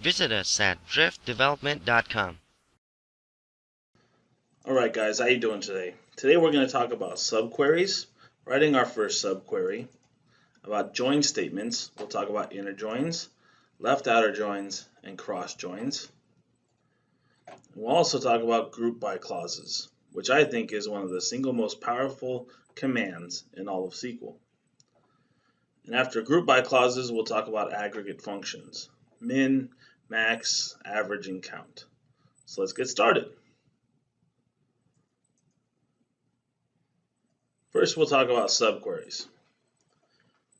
Visit us at driftdevelopment.com. Alright guys, how you doing today? Today we're going to talk about subqueries, writing our first subquery, about join statements. We'll talk about inner joins, left outer joins, and cross joins. We'll also talk about group by clauses, which I think is one of the single most powerful commands in all of SQL. And after group by clauses, we'll talk about aggregate functions, min, max, average, and count. So let's get started. First, we'll talk about subqueries.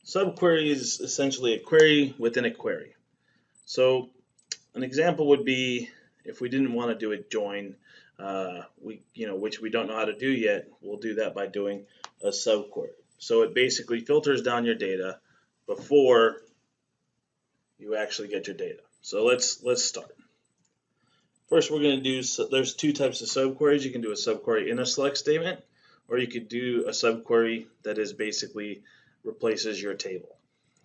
Subquery is essentially a query within a query. So an example would be if we didn't want to do a join, which we don't know how to do yet, we'll do that by doing a subquery. So it basically filters down your data before you actually get your data. So let's start. First, we're going to do. There's two types of subqueries. You can do a subquery in a select statement, or you could do a subquery that is basically replaces your table.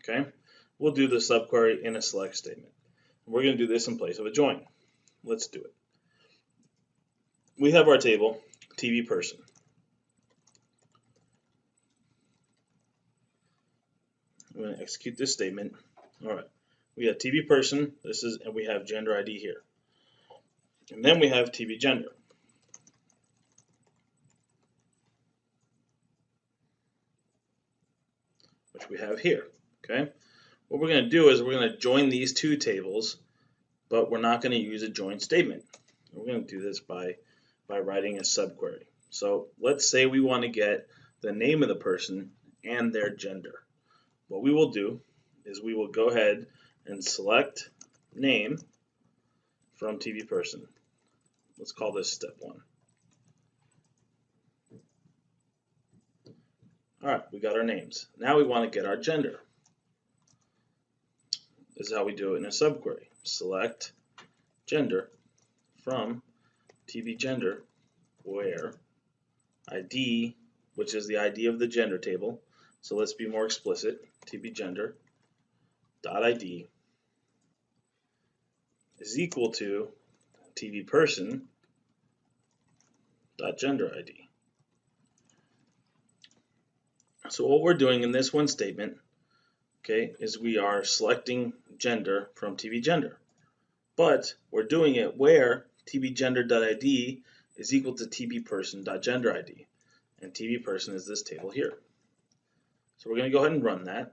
Okay, we'll do the subquery in a select statement. We're going to do this in place of a join. Let's do it. We have our table, TV person. I'm going to execute this statement. All right, we have TV person. And we have gender ID here, and then we have TV gender. Which we have here. Okay, what we're going to do is we're going to join these two tables, but we're not going to use a join statement. We're going to do this by writing a subquery. So let's say we want to get the name of the person and their gender. What we will do is we will go ahead and select name from TV person. Let's call this step 1. Alright, we got our names. Now we want to get our gender. This is how we do it in a subquery. Select gender from TV gender where ID, which is the ID of the gender table. So let's be more explicit. TV gender dot ID is equal to TV person dot gender ID. So what we're doing in this one statement, okay, is we are selecting gender from TV gender, but we're doing it where TV gender.id is equal to TV person.gender ID, and TV person is this table here. So we're going to go ahead and run that,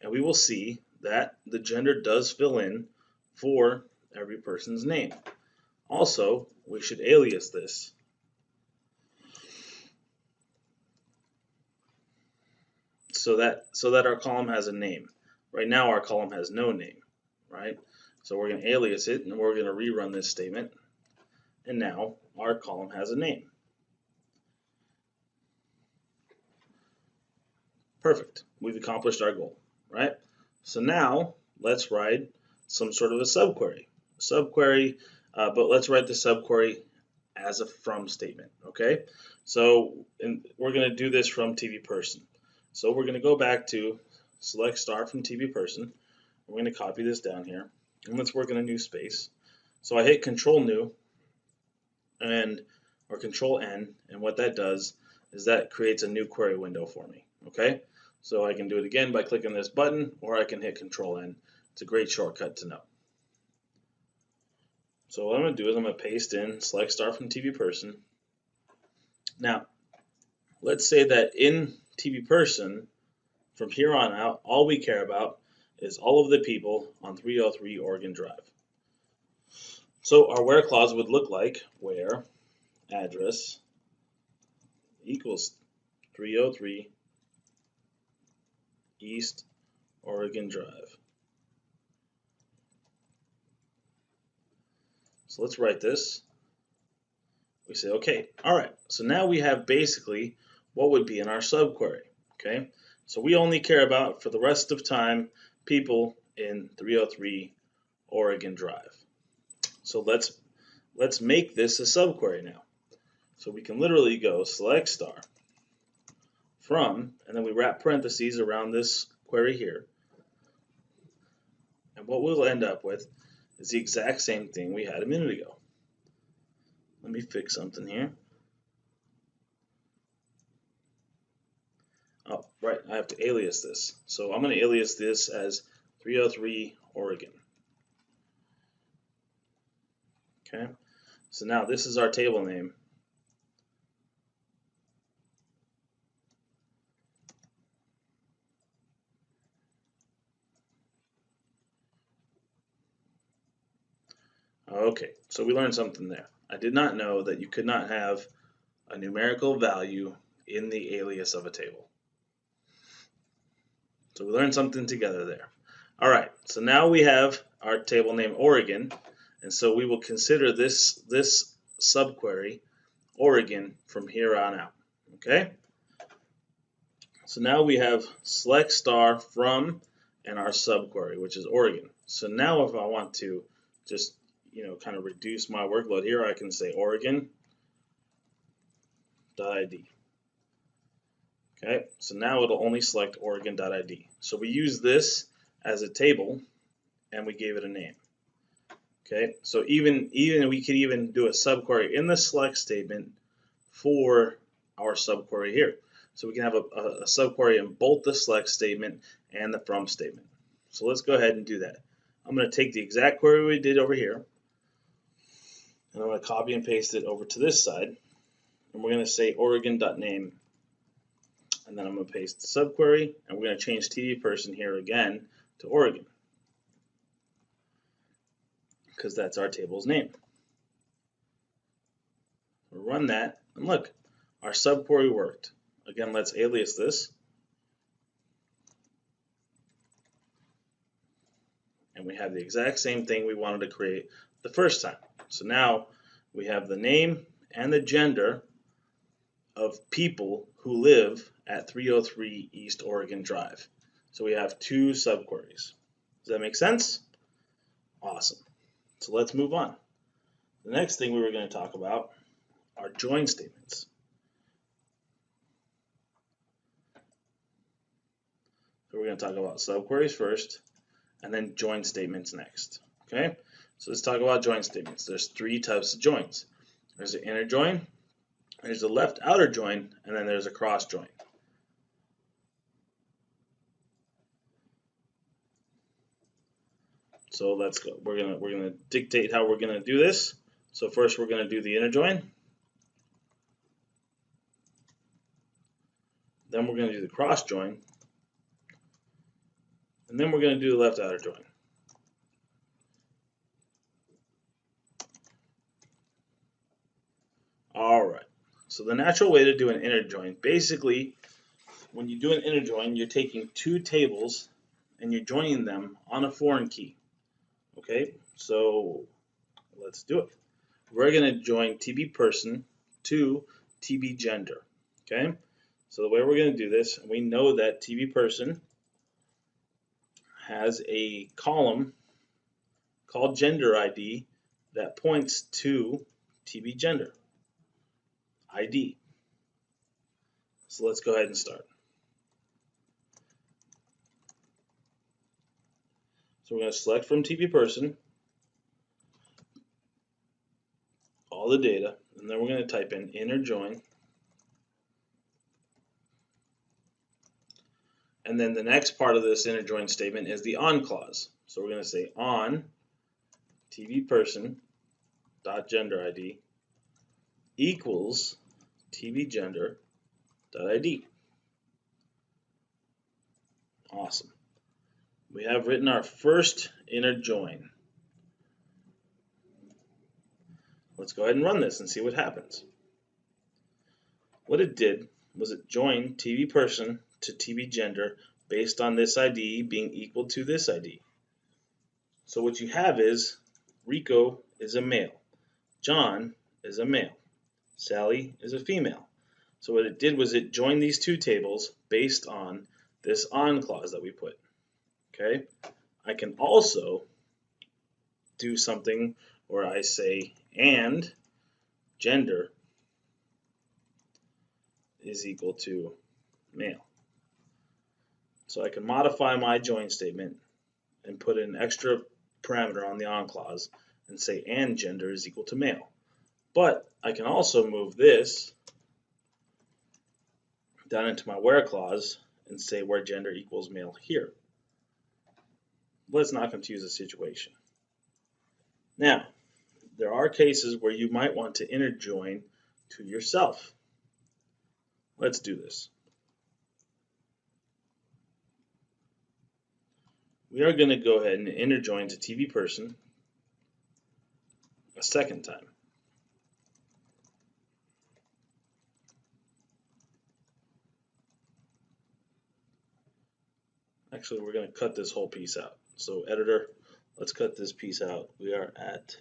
and we will see that the gender does fill in for every person's name. Also, we should alias this. So that our column has a name. Right now our column has no name, right? So we're going to alias it, and we're going to rerun this statement, and now our column has a name. Perfect. We've accomplished our goal, right? So now let's write some sort of a subquery. But let's write the subquery as a from statement, okay? So we're going to do this from TV person. So we're going to go back to select star from TV person. We're going to copy this down here, and let's work in a new space. So I hit Control New or Control N, and what that does is that creates a new query window for me. Okay, so I can do it again by clicking this button, or I can hit Control N. It's a great shortcut to know. So what I'm going to do is I'm going to paste in select star from TV person. Now, let's say that in TV person, from here on out, all we care about is all of the people on 303 Oregon Drive. So our where clause would look like where address equals 303 East Oregon Drive. So let's write this. We say, okay, all right. So now we have basically what would be in our subquery. Okay, so we only care about, for the rest of time, people in 303 Oregon Drive. So let's make this a subquery now. So we can literally go select star from, and then we wrap parentheses around this query here. And what we'll end up with is the exact same thing we had a minute ago. Let me fix something here. Oh, right, I have to alias this. So I'm going to alias this as 303 Oregon. Okay, so now this is our table name. Okay, so we learned something there. I did not know that you could not have a numerical value in the alias of a table. So we learned something together there. All right, so now we have our table name Oregon, and so we will consider this subquery Oregon from here on out. Okay? So now we have select star from and our subquery, which is Oregon. So now if I want to just kind of reduce my workload here, I can say Oregon.id. Okay, so now it'll only select Oregon.id. So we use this as a table and we gave it a name. Okay, so even we could even do a subquery in the select statement for our subquery here. So we can have a subquery in both the select statement and the from statement. So let's go ahead and do that. I'm going to take the exact query we did over here, and I'm going to copy and paste it over to this side, and we're going to say Oregon.name, and then I'm going to paste the subquery, and we're going to change TV person here again to Oregon, because that's our table's name. We'll run that, and look, our subquery worked. Again, let's alias this. And we have the exact same thing we wanted to create the first time. So now we have the name and the gender of people who live at 303 East Oregon Drive. So we have two subqueries. Does that make sense? Awesome. So let's move on. The next thing we were going to talk about are join statements. So we're going to talk about subqueries first, and then join statements next. Okay, so let's talk about join statements. There's three types of joins. There's an inner join, there's a left outer join, and then there's a cross join. So let's go. We're gonna dictate how we're gonna do this. So first we're gonna do the inner join. Then we're gonna do the cross join. And then we're gonna do the left outer join. Alright, so the natural way to do an inner join, basically, when you do an inner join, you're taking two tables and you're joining them on a foreign key. Okay, so let's do it. We're going to join TB person to TB gender. Okay, so the way we're going to do this, we know that TB person has a column called gender ID that points to TB gender ID. So let's go ahead and start. So we're going to select from TB person all the data, and then we're going to type in inner join. And then the next part of this inner join statement is the on clause. So we're going to say on TB person dot gender ID equals TB gender dot ID. Awesome. We have written our first inner join. Let's go ahead and run this and see what happens. What it did was it joined TB person to TB gender based on this ID being equal to this ID. So what you have is Rico is a male, John is a male, Sally is a female. So what it did was it joined these two tables based on this on clause that we put. Okay, I can also do something where I say and gender is equal to male. So I can modify my join statement and put an extra parameter on the on clause and say and gender is equal to male. But I can also move this down into my where clause and say where gender equals male here. Let's not confuse the situation. Now, there are cases where you might want to inner join to yourself. Let's do this. We are going to go ahead and inner join to TV person a second time. Actually, we're going to cut this whole piece out. So editor, let's cut this piece out. We are at